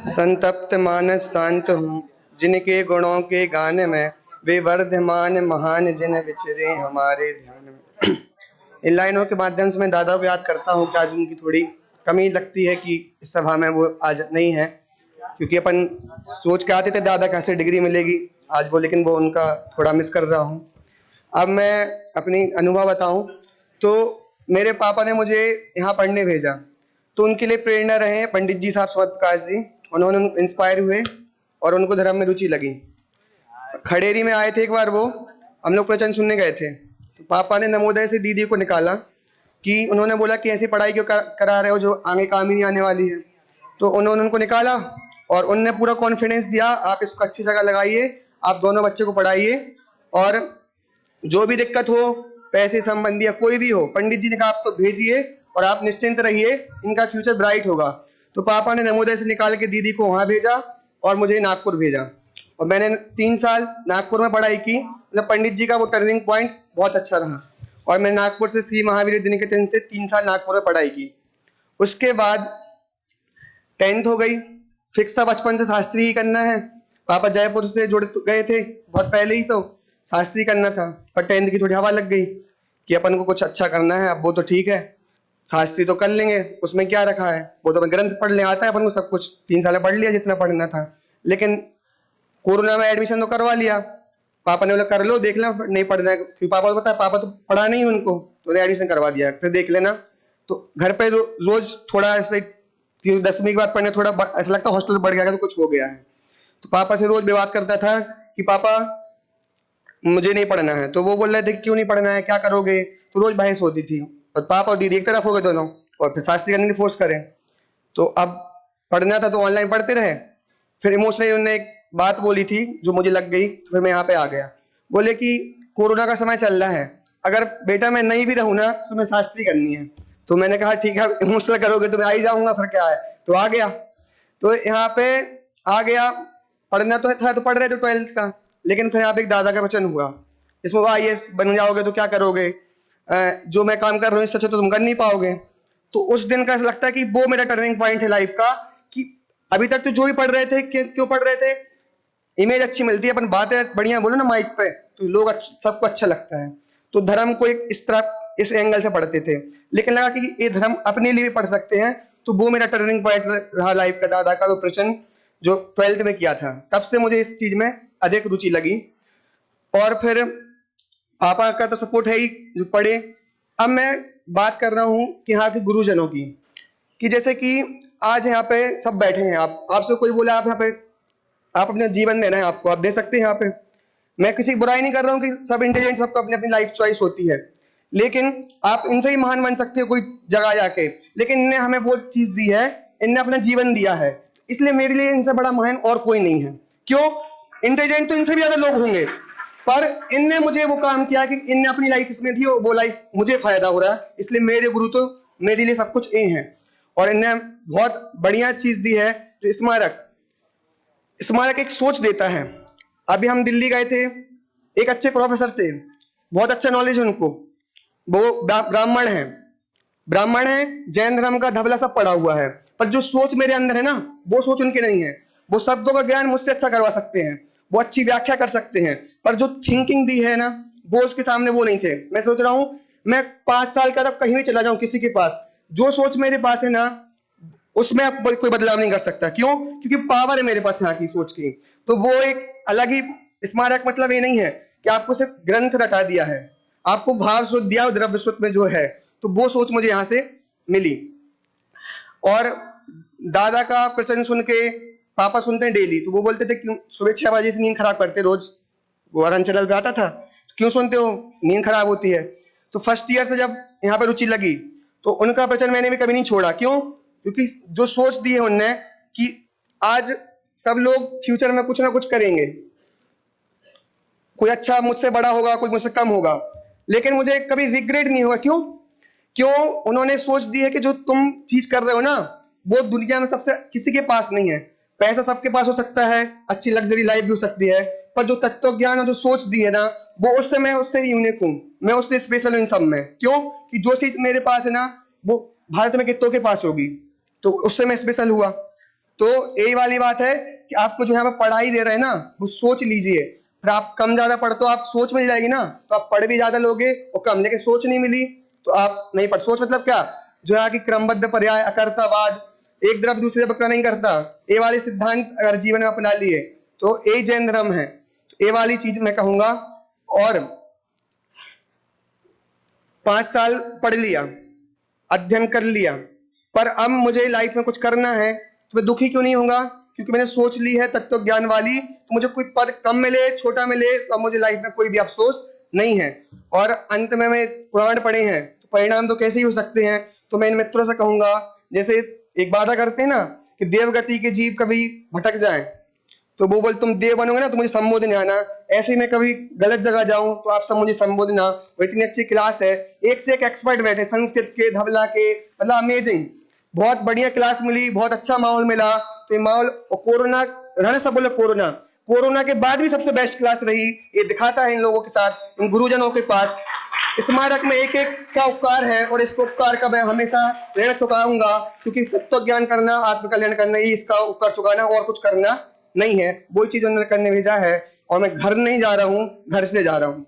संतप्त मानस शांत हूँ, जिनके गुणों के गान में वे वर्धमान महान जिन विचरे हमारे ध्यान में। इन लाइनों के माध्यम से मैं दादा को याद करता हूँ कि आज उनकी थोड़ी कमी लगती है कि इस सभा में वो आज नहीं है, क्योंकि अपन सोच के आते थे दादा कैसे डिग्री मिलेगी आज वो, लेकिन वो उनका थोड़ा मिस कर रहा हूँ। अब मैं अपनी अनुभव बताऊं तो मेरे पापा ने मुझे यहाँ पढ़ने भेजा, तो उनके लिए प्रेरणा रहे पंडित जी साहब स्वत प्रकाश जी। उन्होंने इंस्पायर हुए और उनको धर्म में रुचि लगी। खड़ेरी में आए थे एक बार वो, हम लोग प्रवचन सुनने गए थे, तो पापा ने नवोदय से दीदी को निकाला कि उन्होंने बोला कि ऐसी पढ़ाई क्यों करा रहे हो जो आगे काम ही नहीं आने वाली है। तो उन्होंने उनको निकाला और उनने पूरा कॉन्फिडेंस दिया, आप इसको अच्छी जगह लगाइए, आप दोनों बच्चे को पढ़ाइए और जो भी दिक्कत हो पैसे संबंधी या कोई भी हो, पंडित जी ने कहा आप तो भेजिए और आप निश्चिंत रहिए, इनका फ्यूचर ब्राइट होगा। तो पापा ने नवोदय से निकाल के दीदी को वहां भेजा और मुझे नागपुर भेजा, और मैंने 3 साल नागपुर में पढ़ाई की। मतलब पंडित जी का वो टर्निंग पॉइंट बहुत अच्छा रहा, और मैं नागपुर से श्री महावीर विद्यानिकेतन से 3 साल नागपुर में पढ़ाई की। उसके बाद 10th हो गई, फिक्स था बचपन से शास्त्री ही करना है। पापा जयपुर से जुड़ गए थे बहुत पहले ही, तो शास्त्री करना था, पर 10th की थोड़ी हवा लग गई कि अपन को कुछ अच्छा करना है। अब वो तो ठीक है, शास्त्री तो कर लेंगे, उसमें क्या रखा है, वो तो ग्रंथ पढ़ने आता है अपन को सब कुछ, 3 साल पढ़ लिया जितना पढ़ना था। लेकिन कोरोना में एडमिशन तो करवा लिया, पापा ने बोला कर लो, देख लेना नहीं पढ़ना है, क्योंकि पापा को पता है पापा तो पढ़ा नहीं उनको, तो उन्हें एडमिशन करवा दिया, फिर देख लेना। तो घर पे रोज थोड़ा ऐसे 10वीं के बाद पढ़ने थोड़ा ऐसा लगता है हॉस्टल बढ़ गया तो कुछ हो गया है। तो पापा से रोज विवाद करता था कि पापा मुझे नहीं पढ़ना है, तो वो बोल रहे थे क्यों नहीं पढ़ना है, क्या करोगे, तो रोज बहस होती थी। और पापा और दीदी एक तरफ हो गए दोनों, और फिर शास्त्री करने के लिए फोर्स करें। तो अब पढ़ना था तो ऑनलाइन पढ़ते रहे। फिर इमोशनली उन्होंने एक बात बोली थी जो मुझे लग गई, तो फिर मैं यहाँ पे आ गया। बोले कि कोरोना का समय चल रहा है, अगर बेटा मैं नहीं भी रहूँ ना तो मैं शास्त्री करनी है। तो मैंने कहा ठीक है, इमोशनल करोगे तो मैं आ ही जाऊंगा, फिर क्या है, तो आ गया। तो यहाँ पे आ गया, पढ़ना तो था तो पढ़ रहे थे 12th का, लेकिन फिर यहाँ पे एक दादा का वचन हुआ, इसमें IAS बन जाओगे तो क्या करोगे, जो मैं काम कर रहा हूँ इससे अच्छा तो तुम कर नहीं पाओगे। तो उस दिन का ऐसा लगता है कि वो मेरा टर्निंग पॉइंट है लाइफ का, कि अभी तक तो जो भी पढ़ रहे थे क्यों पढ़ रहे थे, इमेज अच्छी मिलती है, अपन बातें बढ़िया बोलो ना माइक पे तो लोग सबको अच्छा लगता है। तो धर्म को एक इस तरह इस एंगल से पढ़ते थे, लेकिन लगा कि ये धर्म अपने लिए भी पढ़ सकते हैं, तो वो मेरा टर्निंग पॉइंट रहा लाइफ का, दादा का वो प्रवचन जो 12th में किया था। तब से मुझे इस चीज में अधिक रुचि लगी, और फिर पापा का तो सपोर्ट है ही जो पढ़े। अब मैं बात कर रहा हूँ कि यहाँ के गुरुजनों की, कि जैसे कि आज यहाँ पे सब बैठे हैं, आपसे कोई बोला आप यहाँ पे आप अपना जीवन देना है आपको, आप दे सकते हैं यहाँ पे। मैं किसी की बुराई नहीं कर रहा हूँ कि सब इंटेलिजेंट, सबको अपनी अपनी लाइफ चॉइस होती है, लेकिन आप इनसे ही महान बन सकते हो कोई जगह जाके। लेकिन इनने हमें वो चीज दी है, इनने अपना जीवन दिया है, इसलिए मेरे लिए इनसे बड़ा महान और कोई नहीं है। क्यों? इंटेलिजेंट तो इनसे भी ज्यादा लोग होंगे, पर इनने मुझे वो काम किया कि इनने अपनी लाइफ इसमें दी और वो लाइफ मुझे फायदा हो रहा है, इसलिए मेरे गुरु तो मेरे लिए सब कुछ ये हैं। और इनने बहुत बढ़िया चीज दी है, जो स्मारक एक सोच देता है। अभी हम दिल्ली गए थे, एक अच्छे प्रोफेसर थे, बहुत अच्छा नॉलेज है उनको, वो ब्राह्मण है, जैन धर्म का धबला सब पड़ा हुआ है, पर जो सोच मेरे अंदर है ना, वो सोच उनके नहीं है। वो शब्दों का ज्ञान मुझसे अच्छा करवा सकते हैं, वो अच्छी व्याख्या कर सकते हैं, पर जो थिंकिंग दी है ना, वो उसके सामने वो नहीं थे। मैं सोच रहा हूं मैं 5 साल का तब कहीं भी चला जाऊं किसी के पास, जो सोच मेरे पास है ना उसमें अब कोई बदलाव नहीं कर सकता। क्यों? क्योंकि पावर है मेरे पास यहाँ की सोच की। तो वो एक अलग ही स्मारक, मतलब ये नहीं है कि आपको सिर्फ ग्रंथ रटा दिया है, आपको भाव शुद्ध दिया और द्रव्य शुद्ध में जो है, तो वो सोच मुझे यहाँ से मिली। और दादा का प्रवचन सुन के पापा सुनते हैं डेली, तो वो बोलते थे क्यों सुबह 6 बजे से नींद खराब करते, रोज वो अरन चैनल पे आता था, क्यों सुनते हो, नींद खराब होती है। तो फर्स्ट ईयर से जब यहाँ पे रुचि लगी, तो उनका प्रवचन मैंने भी कभी नहीं छोड़ा। क्यों? क्योंकि जो सोच दी है उनने कि आज सब लोग फ्यूचर में कुछ ना कुछ करेंगे, कोई अच्छा मुझसे बड़ा होगा, कोई मुझसे कम होगा, लेकिन मुझे कभी रिग्रेट नहीं होगा। क्यों? उन्होंने सोच दी है कि जो तुम चीज कर रहे हो ना, वो दुनिया में सबसे किसी के पास नहीं है। पैसा सबके पास हो सकता है, अच्छी लग्जरी लाइफ भी हो सकती है, पर जो तत्व ज्ञान और जो सोच दी है ना, वो मैं उससे यूनिक हूँ, मैं उससे स्पेशल हूँ इन सब में। क्यों? कि जो चीज मेरे पास है ना, वो भारत में कितनों के पास होगी, तो उससे मैं स्पेशल हुआ। तो यही वाली बात है कि आपको जो यहाँ पे पढ़ाई दे रहे हैं ना, वो सोच लीजिए। फिर आप कम ज्यादा पढ़ तो आप सोच मिल जाएगी ना, तो आप पढ़ भी ज्यादा लोगे और कम, लेकिन सोच नहीं मिली तो आप नहीं पढ़। सोच मतलब क्या, जो है कि क्रमबद्ध पर्याय, अकर्तावाद, एक द्रव्य दूसरे द्रव्य का नहीं करता, ये वाले सिद्धांत अगर जीवन में अपना लिए तो यही जैन धर्म है। तो ये वाली चीज मैं कहूंगा। और 5 साल पढ़ लिया, अध्ययन कर लिया, पर अब मुझे लाइफ में कुछ करना है, तो मैं दुखी क्यों नहीं होगा? क्योंकि मैंने सोच ली है तत्व ज्ञान वाली, तो मुझे कोई पद कम मिले, छोटा मिले, तो अब मुझे लाइफ में कोई भी अफसोस नहीं है। और अंत में मैं पुराण पढ़े हैं, तो परिणाम तो कैसे ही हो सकते हैं। तो मैं इन मित्रों से कहूंगा, जैसे एक वादा करते हैं ना कि देवगति के जीव कभी भटक जाए, तो वो बोल तुम देव बनोगे ना तो मुझे संबोधन आना। ऐसे ही मैं कभी गलत जगह जाऊं तो आप सब मुझे संबोधन। और इतनी अच्छी क्लास है, एक से एक एक्सपर्ट बैठे, संस्कृत के, धवला के, मतलब अमेजिंग, बहुत बढ़िया क्लास मिली, बहुत अच्छा माहौल मिला। तो ये माहौल, और कोरोना रहने सब बोले कोरोना के बाद भी सबसे बेस्ट क्लास रही। ये दिखाता है इन लोगों के साथ, इन गुरुजनों के पास स्मारक में एक एक का उपकार है, और इसको उपकार का मैं हमेशा ऋण चुकाऊंगा, क्योंकि तत्व ज्ञान करना, आत्मकल्याण करना ही इसका उपकार चुकाना, और कुछ करना नहीं है। वही चीज उन्होंने करने भेजा है, और मैं घर नहीं जा रहा हूँ, घर से जा रहा हूँ।